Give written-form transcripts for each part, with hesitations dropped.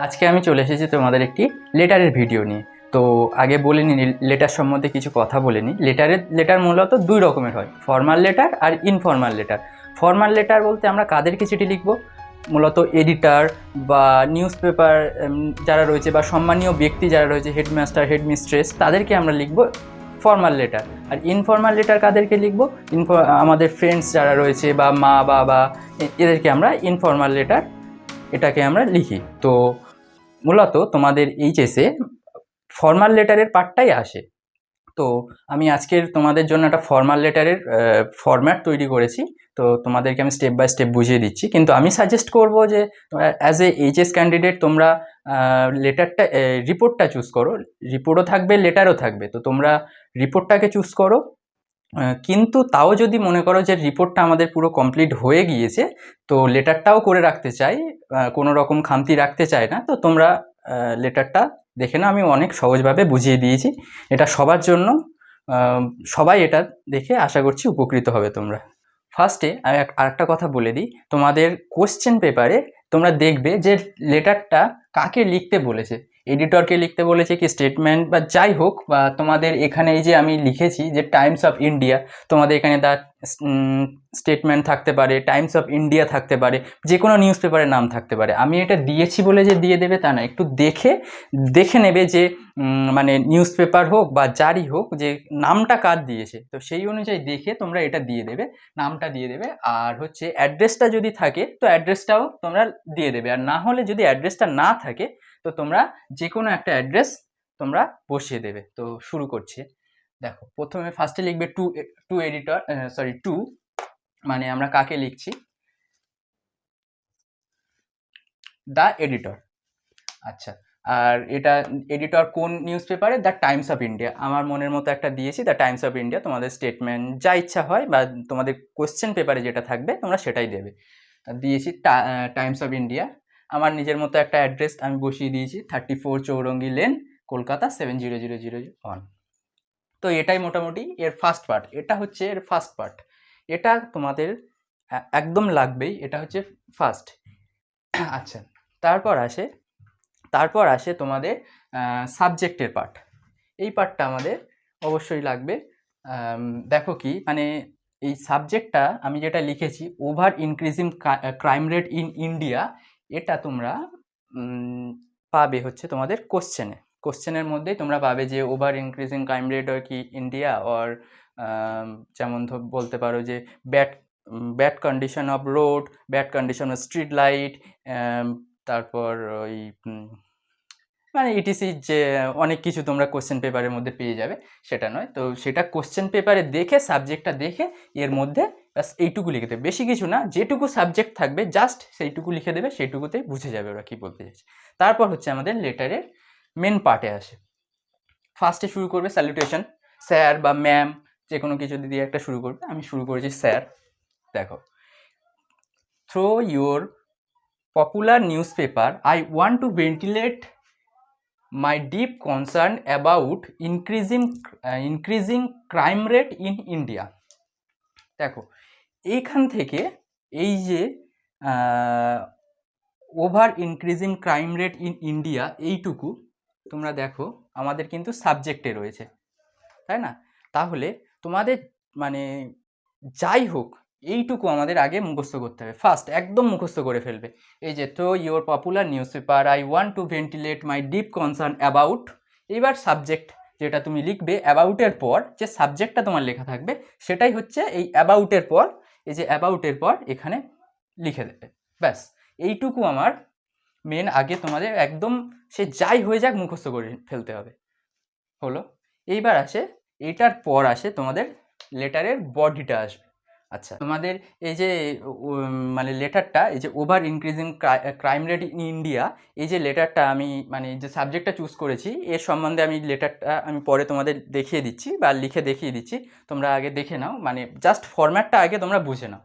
আজকে আমি চলে এসেছি তোমাদের একটি লেটারের ভিডিও নিয়ে। তো আগে বলে নিই, লেটার সম্বন্ধে কিছু কথা বলে নিই। লেটার মূলত দুই রকমের হয়, ফর্মাল লেটার আর ইনফর্মাল লেটার। ফর্মাল লেটার বলতে আমরা কাদেরকে চিঠি লিখব, মূলত এডিটার বা নিউজ পেপার যারা রয়েছে বা সম্মানীয় ব্যক্তি যারা রয়েছে, হেডমাস্টার হেডমিস্ট্রেস, তাদেরকে আমরা লিখব ফর্মাল লেটার। আর ইনফর্মাল লেটার কাদেরকে লিখব, আমাদের ফ্রেন্ডস যারা রয়েছে বা মা বাবা, এদেরকে আমরা ইনফর্মাল লেটার এটাকে আমরা লিখি। তো মূলত তোমাদের এইচএসে ফর্মাল লেটারের পার্টটাই আসে। তো আমি আজকের তোমাদের জন্য একটা ফর্মাল লেটারের ফরম্যাট তৈরি করেছি। তো তোমাদেরকে আমি স্টেপ বাই স্টেপ বুঝিয়ে দিচ্ছি, কিন্তু আমি সাজেস্ট করব যে অ্যাজ এ এইচএস ক্যান্ডিডেট তোমরা লেটারটা রিপোর্টটা চুজ করো। রিপোর্টও থাকবে, লেটারও থাকবে, তো তোমরা রিপোর্টটাকে চুজ করো। কিন্তু তাও যদি মনে করো যে রিপোর্টটা আমাদের পুরো কমপ্লিট হয়ে গিয়েছে, তো লেটারটাও করে রাখতে চাই, কোনো রকম খামতি রাখতে চাই না, তো তোমরা লেটারটা দেখে না, আমি অনেক সহজভাবে বুঝিয়ে দিয়েছি। এটা সবার জন্য, সবাই এটা দেখে আশা করছি উপকৃত হবে তোমরা। ফার্স্টে আমি আরেকটা কথা বলে দিই, তোমাদের কোশ্চেন পেপারে তোমরা দেখবে যে লেটারটা কাকে লিখতে বলেছে, এডিটরকে লিখতে বলেছে কি স্টেটমেন্ট বা যাই হোক, বা তোমাদের এখানে এই যে আমি লিখেছি যে টাইমস অফ ইন্ডিয়া, তোমাদের এখানে দ্য স্টেটমেন্ট থাকতে পারে, টাইমস অফ ইন্ডিয়া থাকতে পারে, যে কোনো নিউজ পেপারের নাম থাকতে পারে। আমি এটা দিয়েছি বলে যে দিয়ে দেবে তা না, একটু দেখে দেখে নেবে যে মানে নিউজ পেপার হোক বা যারই হোক, যে নামটা কার দিয়েছে, তো সেই অনুযায়ী দেখে তোমরা এটা দিয়ে দেবে, নামটা দিয়ে দেবে। আর হচ্ছে অ্যাড্রেসটা যদি থাকে তো অ্যাড্রেসটাও তোমরা দিয়ে দেবে, আর না হলে যদি অ্যাড্রেসটা না থাকে তো তোমরা যে কোনো একটা অ্যাড্রেস তোমরা বসিয়ে দেবে। তো শুরু করছি। দেখো, প্রথমে ফার্স্টে লিখবে to, to editor, sorry to মানে আমরা কাকে লিখছি, দ্য এডিটর। আচ্ছা, আর এটা এডিটর কোন নিউজ পেপারে, দ্য টাইমস অফ ইন্ডিয়া। আমার মনের মতো একটা দিয়েছি, দ্য টাইমস অফ ইন্ডিয়া। তোমাদের স্টেটমেন্ট যা ইচ্ছা হয় বা তোমাদের কোশ্চেন পেপারে যেটা থাকবে তোমরা সেটাই দেবে। দিয়েছি টাইমস অফ ইন্ডিয়া। আমার নিজের মতো একটা অ্যাড্রেস আমি বসিয়ে দিয়েছি, 34 চৌরঙ্গি লেন, কলকাতা 70001। তো এটাই মোটামুটি এর ফার্স্ট পার্ট। এটা হচ্ছে এর ফার্স্ট পার্ট, এটা তোমাদের একদম লাগবেই, এটা হচ্ছে ফার্স্ট। আচ্ছা, তারপর আসে তোমাদের সাবজেক্টের পার্ট। এই পার্টটা আমাদের অবশ্যই লাগবে। দেখো কি মানে এই সাবজেক্টটা আমি যেটা লিখেছি, over increasing crime rate in India, এটা তোমরা পাবে হচ্ছে তোমাদের কোশ্চেনের মধ্যেই তোমরা পাবে যে ওভার ইনক্রিজিং ক্রাইম রেট আর কি ইন্ডিয়া, অর যেমন বলতে পারো যে bad bad condition of road, bad condition of street light, তারপর ওই মানে ইটিসি, যে অনেক কিছু তোমরা কোশ্চেন পেপারের মধ্যে পেয়ে যাবে, সেটা নয়। তো সেটা কোশ্চেন পেপারে দেখে, সাবজেক্টটা দেখে এর মধ্যে ব্যাস এইটুকু লিখে দেবে, বেশি কিছু না, যেটুকু সাবজেক্ট থাকবে জাস্ট সেইটুকু লিখে দেবে, সেইটুকুতেই বুঝে যাবে ওরা কী বলতে চাইছে। তারপর হচ্ছে আমাদের লেটারের মেন পার্টে আসে। ফার্স্টে শুরু করবে স্যালুটেশন, স্যার বা ম্যাম, যে কোনো কিছু দিয়ে একটা শুরু করবে। আমি শুরু করেছি স্যার। দেখো, through your popular newspaper I want to ventilate my deep concern about increasing crime rate in India। দেখো, এইখান থেকে এই যে over increasing crime rate in India, এইটুকু তোমরা দেখো আমাদের কিন্তু সাবজেক্টে রয়েছে, তাই না? তাহলে তোমাদের মানে যাই হোক, এইটুকু আমাদের আগে মুখস্থ করতে হবে, ফার্স্ট একদম মুখস্থ করে ফেলবে। এই যে তো your popular newspaper I want to ventilate my deep concern about, এবার সাবজেক্ট যেটা তুমি লিখবে, অ্যাবাউটের পর যে সাবজেক্টটা তোমার লেখা থাকবে সেটাই হচ্ছে এই অ্যাবাউটের পর, এই যে অ্যাবাউটের পর এখানে লিখে দেবে। ব্যাস এইটুকু আমার মেন, আগে তোমাদের একদম সে যাই হয়ে যাক মুখস্থ করে ফেলতে হবে। হলো, এইবার আসে, এইটার পর আসে তোমাদের লেটারের বডিটা আসবে। আচ্ছা, তোমাদের এই যে মানে লেটারটা, এই যে over increasing crime rate in India, এই যে লেটারটা আমি মানে যে সাবজেক্টটা চুজ করেছি এর সম্বন্ধে আমি লেটারটা আমি পরে তোমাদের দেখিয়ে দিচ্ছি বা লিখে দেখিয়ে দিচ্ছি, তোমরা আগে দেখে নাও, মানে জাস্ট ফরম্যাটটা আগে তোমরা বুঝে নাও।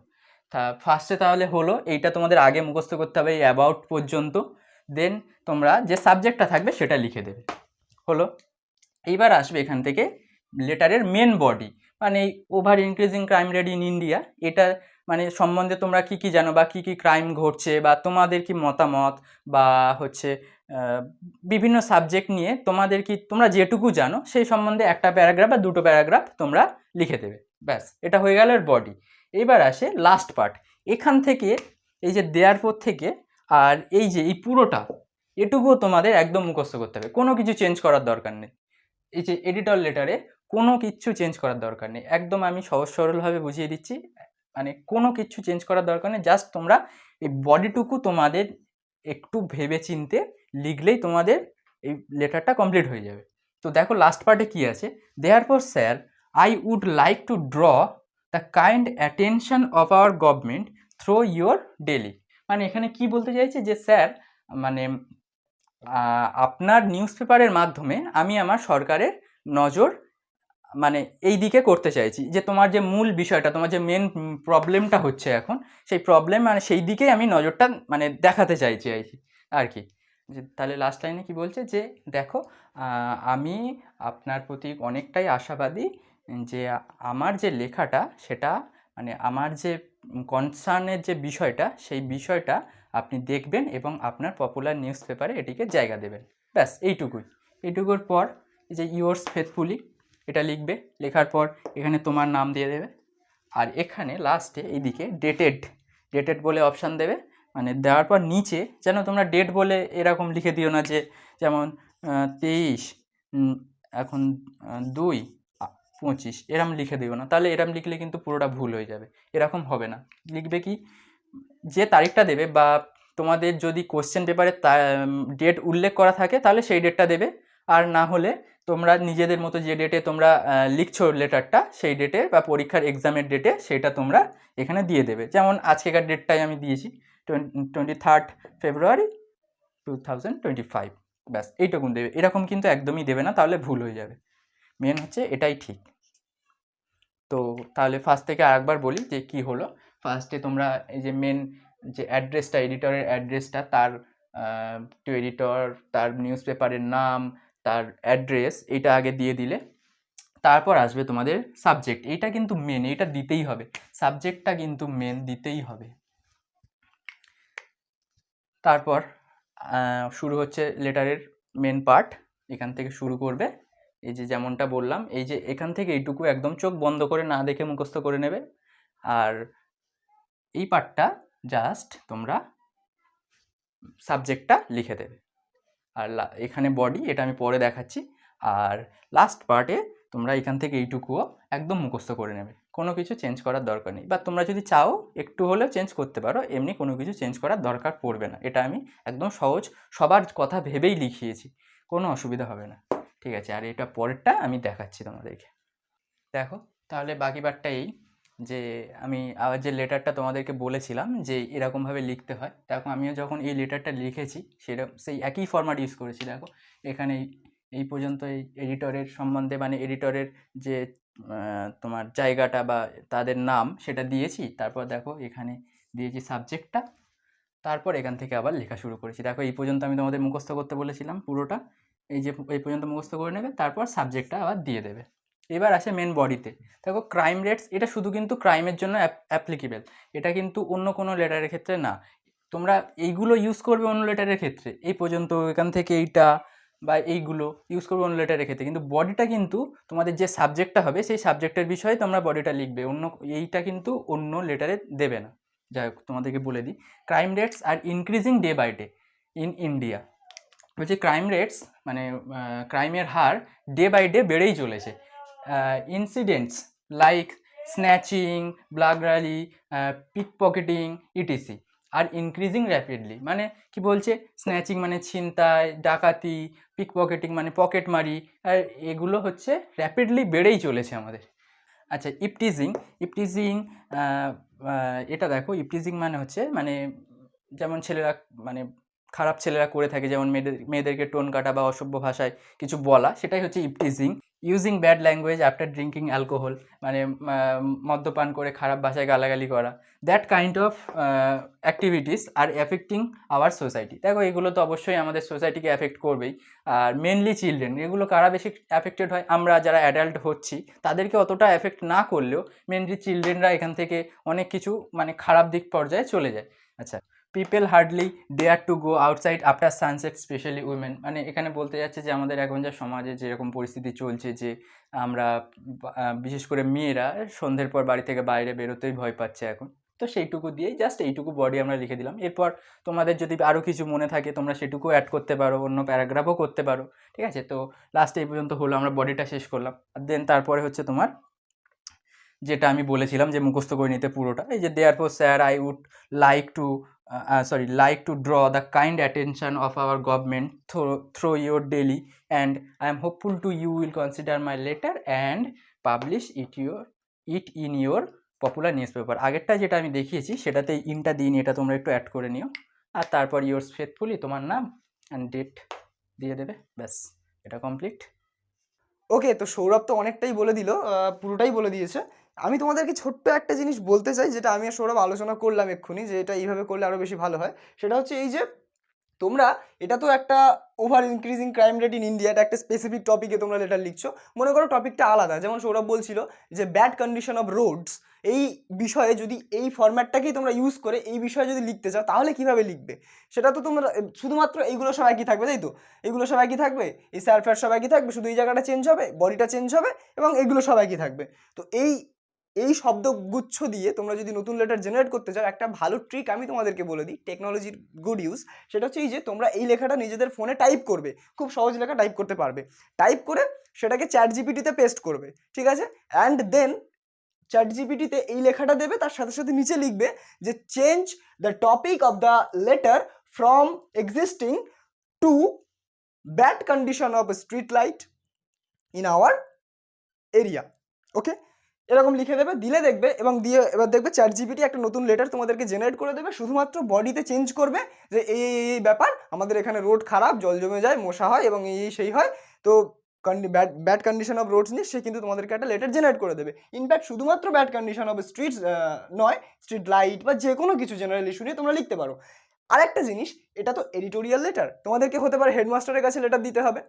তা ফার্স্টে তাহলে হলো, এইটা তোমাদের আগে মুখস্থ করতে হবে এই অ্যাবাউট পর্যন্ত, দেন তোমরা যে সাবজেক্টটা থাকবে সেটা লিখে দেবে। হলো, এইবার আসবে এখান থেকে লেটারের মেন বডি, মানে এই over increasing crime rate in India, এটা মানে সম্বন্ধে তোমরা কি কি জানো বা কি কি ক্রাইম ঘটছে বা তোমাদের কি মতামত, বা হচ্ছে বিভিন্ন সাবজেক্ট নিয়ে তোমরা যেটুকু জানো সেই সম্বন্ধে একটা প্যারাগ্রাফ বা দুটো প্যারাগ্রাফ তোমরা লিখে দেবে। ব্যাস, এটা হয়ে গেল এর বডি। এবার আসে লাস্ট পার্ট। এখান থেকে এই যে দেওয়ার পর থেকে আর এই যে এই পুরোটা এটুকুও তোমাদের একদম মুখস্থ করতে হবে, কোনো কিছু চেঞ্জ করার দরকার নেই। এই যে এডিটর লেটারে কোনো কিছু চেঞ্জ করার দরকার নেই, একদম আমি সহজ সরলভাবে বুঝিয়ে দিচ্ছি, মানে কোনো কিছু চেঞ্জ করার দরকার নেই। জাস্ট তোমরা এই বডিটুকু তোমাদের একটু ভেবে চিনতে লিখলেই তোমাদের এই লেটারটা কমপ্লিট হয়ে যাবে। তো দেখো লাস্ট পার্টে কি আছে, therefore sir I would like to draw the kind attention of our government through your daily. মানে এখানে কি বলতে চাইছে যে স্যার মানে আপনার নিউজ পেপারের মাধ্যমে আমি আমার সরকারের নজর মানে এই দিকে করতে চাইছি, যে তোমার যে মূল বিষয়টা, তোমার যে মেন প্রবলেমটা হচ্ছে এখন, সেই প্রবলেম মানে সেই দিকেই আমি নজরটা মানে দেখাতে চাইছি আর কি। যে তাহলে লাস্ট লাইনে কি বলছে যে দেখো আমি আপনার প্রতি অনেকটাই আশাবাদী যে আমার যে লেখাটা সেটা মানে আমার যে কনসার্নের যে বিষয়টা সেই বিষয়টা আপনি দেখবেন এবং আপনার পপুলার নিউজ পেপারে এটিকে জায়গা দেবেন। ব্যাস এইটুকুর পর এই যে ইয়োর্স ফেথফুলি এটা লিখবে, লেখার পর এখানে তোমার নাম দিয়ে দেবে, আর এখানে লাস্টে এইদিকে ডেটেড বলে অপশান দেবে। মানে দেওয়ার পর নিচে যেন তোমরা ডেট বলে এরকম লিখে দিও না যে যেমন 23 এখন 2/25 এরম লিখে দিও না, তাহলে এরম লিখলে কিন্তু পুরোটা ভুল হয়ে যাবে, এরকম হবে না। লিখবে কি যে তারিখটা দেবে, বা তোমাদের যদি কোশ্চেন পেপারে ডেট উল্লেখ করা থাকে তাহলে সেই ডেটটা দেবে, আর না হলে তোমরা নিজেদের মতো যে ডেটে তোমরা লিখছো লেটারটা সেই ডেটে বা পরীক্ষার এক্সামের ডেটে সেটা তোমরা এখানে দিয়ে দেবে। যেমন আজকেকার ডেটটাই আমি দিয়েছি 23 ফেব্রুয়ারি 2025। ব্যাস এইটুকুন দেবে, এরকম কিন্তু একদমই দেবে না, তাহলে ভুল হয়ে যাবে। মেন হচ্ছে এটাই ঠিক। তো তাহলে ফার্স্ট থেকে আরেকবার বলি যে কি হলো। ফার্স্টে তোমরা এই যে মেন যে অ্যাড্রেসটা, এডিটরের অ্যাড্রেসটা, তার টু এডিটর, তার নিউজ পেপারের নাম, তার অ্যাড্রেস, এইটা আগে দিয়ে দিলে। তারপর আসবে তোমাদের সাবজেক্ট, এইটা কিন্তু মেন, এইটা দিতেই হবে, সাবজেক্টটা কিন্তু মেন দিতেই হবে। তারপর শুরু হচ্ছে লেটারের মেন পার্ট, এখান থেকে শুরু করবে। এই যে যেমনটা বললাম, এই যে এখান থেকে এইটুকু একদম চোখ বন্ধ করে না দেখে মুখস্থ করে নেবে, আর এই পার্টটা জাস্ট তোমরা সাবজেক্টটা লিখে দেবে। আর এখানে বডি, এটা আমি পরে দেখাচ্ছি। আর লাস্ট পার্টে তোমরা এখান থেকে এইটুকুও একদম মুখস্থ করে নেবে, কোনো কিছু চেঞ্জ করার দরকার নেই, বা তোমরা যদি চাও একটু হলেও চেঞ্জ করতে পারো, এমনি কোনো কিছু চেঞ্জ করার দরকার পড়বে না। এটা আমি একদম সহজ সবার কথা ভেবেই লিখিয়েছি, কোনো অসুবিধা হবে না। ঠিক আছে, আর এটা পরেরটা আমি দেখাচ্ছি তোমাদেরকে। দেখো তাহলে বাকি পার্টটা এই যে আমি আবার যে লেটারটা তোমাদেরকে বলেছিলাম যে এরকমভাবে লিখতে হয়, দেখো আমিও যখন এই লেটারটা লিখেছি সেই একই ফরম্যাট ইউজ করেছি। দেখো এখানে এই পর্যন্ত এই এডিটরের সম্বন্ধে মানে এডিটরের যে তোমার জায়গাটা বা তাদের নাম সেটা দিয়েছি, তারপর দেখো এখানে দিয়েছি সাবজেক্টটা, তারপর এখান থেকে আবার লেখা শুরু করেছি। দেখো এই পর্যন্ত আমি তোমাদের মুখস্থ করতে বলেছিলাম পুরোটা, এই পর্যন্ত মুখস্থ করে নেবে, তারপর সাবজেক্টটা আবার দিয়ে দেবে। এবার আসে মেন বডিতে। দেখো ক্রাইম রেটস, এটা শুধু কিন্তু ক্রাইমের জন্য অ্যাপ্লিকেবল, এটা কিন্তু অন্য কোনো লেটারের ক্ষেত্রে না। তোমরা এইগুলো ইউজ করবে অন্য লেটারের ক্ষেত্রে, এই পর্যন্ত এখান থেকে এইটা বা এইগুলো ইউজ করবে অন্য লেটারের ক্ষেত্রে, কিন্তু বডিটা কিন্তু তোমাদের যে সাবজেক্টটা হবে সেই সাবজেক্টের বিষয়ে তোমরা বডিটা লিখবে, এইটা কিন্তু অন্য লেটারে দেবে না। যাই হোক তোমাদেরকে বলে দিই, crime rates are increasing day by day in India. বলছি ক্রাইম রেটস মানে ক্রাইমের হার ডে বাই ডে বেড়েই চলেছে। Incidents like snatching, burglary, pickpocketing etc are increasing rapidly. মানে কি বলছে, স্ন্যাচিং মানে ছিনতাই, ডাকাতি, পিক পকেটিং মানে পকেটমারি, আর এগুলো হচ্ছে র্যাপিডলি বেড়েই চলেছে আমাদের। আচ্ছা ইপটিজিং এটা দেখো, ইপটিজিং মানে হচ্ছে মানে যেমন ছেলেরা মানে খারাপ ছেলেরা করে থাকে, যেমন মেয়েদেরকে টোন কাটা বা অসভ্য ভাষায় কিছু বলা, সেটাই হচ্ছে eve teasing. Using bad language after drinking alcohol, মানে মদ্যপান করে খারাপ ভাষায় গালাগালি করা। That kind of activities are affecting our society. দেখো এগুলো তো অবশ্যই আমাদের সোসাইটিকে এফেক্ট করবেই, আর মেনলি চিলড্রেন, এগুলো কারা বেশি অ্যাফেক্টেড হয়, আমরা যারা অ্যাডাল্ট হচ্ছি তাদেরকে অতটা এফেক্ট না করলেও মেনলি চিলড্রেনরা এখান থেকে অনেক কিছু মানে খারাপ দিক পর্যায়ে চলে যায়। আচ্ছা, people hardly dare to go outside after sunset, specially women. মানে এখানে বলতে যাচ্ছে যে আমাদের এখন যা সমাজে যেরকম পরিস্থিতি চলছে, যে আমরা বিশেষ করে মেয়েরা সন্ধ্যের পর বাড়ি থেকে বাইরে বেরোতেই ভয় পাচ্ছে এখন। তো সেইটুকু দিয়েই জাস্ট এইটুকু বডি আমরা লিখে দিলাম। এরপর তোমাদের যদি আরও কিছু মনে থাকে তোমরা সেটুকু অ্যাড করতে পারো, অন্য প্যারাগ্রাফও করতে পারো, ঠিক আছে। তো লাস্টে এই পর্যন্ত হলো, আমরা বডিটা শেষ করলাম। আর দেন তারপরে হচ্ছে তোমার যেটা আমি বলেছিলাম যে মুখস্থ করে নিতে পুরোটা, এই যে therefore sir I would like to like to draw the kind attention of our government through your daily and I am hopeful to you will consider my letter and publish it in your popular newspaper. আগেরটা যেটা আমি দেখিয়েছি সেটাতে ইনটা দিইনি, এটা তোমরা একটু add করে নিও। আর তারপর ইয়োর্স ফেথফুলি তোমার নাম অ্যান্ড ডেট দিয়ে দেবে, ব্যাস এটা কমপ্লিট। ওকে, তো সৌরভ তো অনেকটাই বলে দিল, পুরোটাই বলে দিয়েছে। আমি তোমাদেরকে ছোট্ট একটা জিনিস বলতে চাই, যেটা আমি আর সৌরভ আলোচনা করলাম এক্ষুনি, যে এটা এইভাবে করলে আরও বেশি ভালো হয়। সেটা হচ্ছে এই যে তোমরা, এটা তো একটা over increasing crime rate in India, এটা একটা স্পেসিফিক টপিকে তোমরা লেটার লিখছো। মনে করো টপিকটা আলাদা, যেমন সৌরভ বলছিল যে ব্যাড কন্ডিশন অফ রোডস, এই বিষয়ে যদি এই ফরম্যাটটাকেই তোমরা ইউজ করে এই বিষয়ে যদি লিখতে চাও, তাহলে কিভাবে লিখবে? সেটা তো তোমরা শুধুমাত্র এইগুলো সব একই থাকবে, তাই তো? এগুলো সব একই থাকবে, এই স্যারফ্যার সব একই থাকবে, শুধু এই জায়গাটা চেঞ্জ হবে, বডিটা চেঞ্জ হবে, এবং এগুলো সব একই থাকবে। তো এই শব্দগুচ্ছ দিয়ে তোমরা যদি নতুন লেটার জেনারেট করতে চাও, একটা ভালো ট্রিক আমি তোমাদেরকে বলে দিই, টেকনোলজির গুড ইউজ। সেটা হচ্ছে এই যে তোমরা এই লেখাটা নিজেদের ফোনে টাইপ করবে, খুব সহজ লেখা টাইপ করতে পারবে। টাইপ করে সেটাকে চ্যাট জিপিটিতে পেস্ট করবে, ঠিক আছে? অ্যান্ড দেন চ্যাট জিপিটিতে এই লেখাটা দেবে, তার সাথে সাথে নিচে লিখবে যে change the topic of the letter from existing to bad condition of street light in our area. Okay, এরকম লিখে দেবে, দিলে দেখবে, এবং দিয়ে এবার দেখবে চ্যাট জিপিটি একটা নতুন লেটার তোমাদেরকে জেনারেট করে দেবে। শুধুমাত্র বডিতে চেঞ্জ করবে যে এই ব্যাপার, আমাদের এখানে রোড খারাপ, জল জমে যায়, মশা হয়, এবং এই সেই হয়, তো ব্যাড কন্ডিশন অফ রোডস নিয়ে সে কিন্তু তোমাদেরকে একটা লেটার জেনারেট করে দেবে। ইনফ্যাক্ট শুধুমাত্র ব্যাড কন্ডিশন অফ স্ট্রিটস নয়, স্ট্রিট লাইট বা যে কোনো কিছু জেনারেল ইস্যু নিয়ে তোমরা লিখতে পারো। আরেকটা জিনিস, এটা তো এডিটোরিয়াল লেটার, তোমাদেরকে হতে পারে হেডমাস্টারের কাছে লেটার দিতে হবে।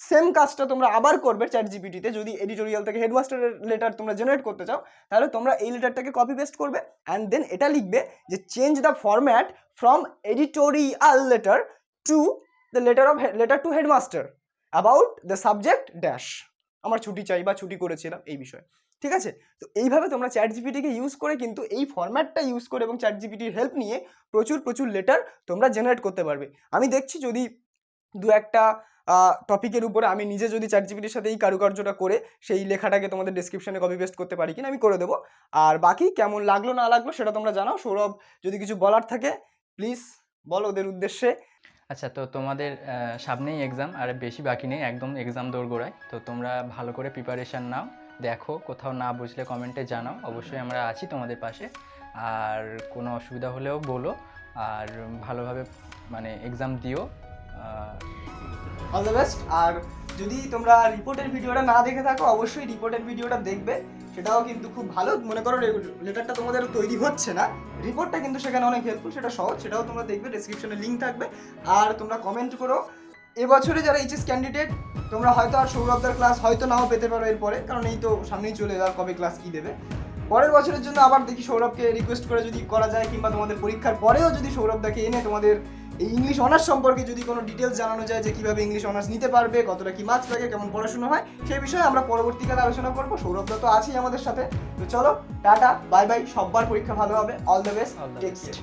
সেম কাজটা তোমরা আবার করবে চ্যাট জিপিটিতে। যদি এডিটোরিয়াল থেকে হেডমাস্টারের লেটার তোমরা জেনারেট করতে চাও, তাহলে তোমরা এই লেটারটাকে কপি পেস্ট করবে, অ্যান্ড দেন এটা লিখবে যে change the format from editorial letter to the letter to headmaster about the subject dash, আমার ছুটি চাই বা ছুটি করেছিলাম এই বিষয়ে, ঠিক আছে? তো এইভাবে তোমরা চ্যাট জিপিটিকে ইউজ করে, কিন্তু এই ফরম্যাটটা ইউজ করে এবং চ্যাট জিপিটির হেল্প নিয়ে প্রচুর লেটার তোমরা জেনারেট করতে পারবে। আমি দেখছি যদি দু একটা টপিকের উপরে আমি নিজে যদি চ্যাট জিপিটির সাথে এই কারুকার্যটা করে সেই লেখাটাকে তোমাদের ডেসক্রিপশনে কপি পেস্ট করতে পারি কিনা, আমি করে দেবো। আর বাকি কেমন লাগলো না লাগলো সেটা তোমরা জানাও। সৌরভ, যদি কিছু বলার থাকে প্লিজ বলো ওদের উদ্দেশ্যে। আচ্ছা, তো তোমাদের সামনেই এক্সাম, আর বেশি বাকি নেই, একদম এক্সাম দোরগোড়ায়। তো তোমরা ভালো করে প্রিপারেশান নাও, দেখো কোথাও না বুঝলে কমেন্টে জানাও, অবশ্যই আমরা আছি তোমাদের পাশে। আর কোনো অসুবিধা হলেও বলো, আর ভালোভাবে মানে এক্সাম দিও। All the best. আর যদি তোমরা রিপোর্টের ভিডিওটা না দেখে থাকো, অবশ্যই রিপোর্টের ভিডিওটা দেখবে, সেটাও কিন্তু খুব ভালো। মনে করো লেটারটা তোমাদের তৈরি হচ্ছে না, রিপোর্টটা কিন্তু সেখানে অনেক হেল্পফুল, সেটা সহজ, সেটাও তোমরা দেখবে, ডেসক্রিপশনে লিঙ্ক থাকবে। আর তোমরা কমেন্ট করো, এবছরে যারা এইচএস ক্যান্ডিডেট, তোমরা হয়তো আর সৌরভদার ক্লাস হয়তো নাও পেতে পারো এরপরে, কারণ এই তো সামনেই চলে যাওয়ার, কবে ক্লাস কী দেবে। পরের বছরের জন্য আবার দেখি সৌরভকে রিকোয়েস্ট করে যদি করা যায়, কিংবা তোমাদের পরীক্ষার পরেও যদি সৌরভদাকে এনে তোমাদের এই ইংলিশ অনার্স সম্পর্কে যদি কোনো ডিটেলস জানানো যায়, যে কীভাবে ইংলিশ অনার্স নিতে পারবে, কতটা কী মার্কস লাগে, কেমন পড়াশোনা হয়, সেই বিষয়ে আমরা পরবর্তীকালে আলোচনা করবো। সৌরভদা তো আছেই আমাদের সাথে। তো চলো, টাটা, বাই বাই, সববার পরীক্ষা ভালো হবে, অল দ্য বেস্ট, টেক্সট।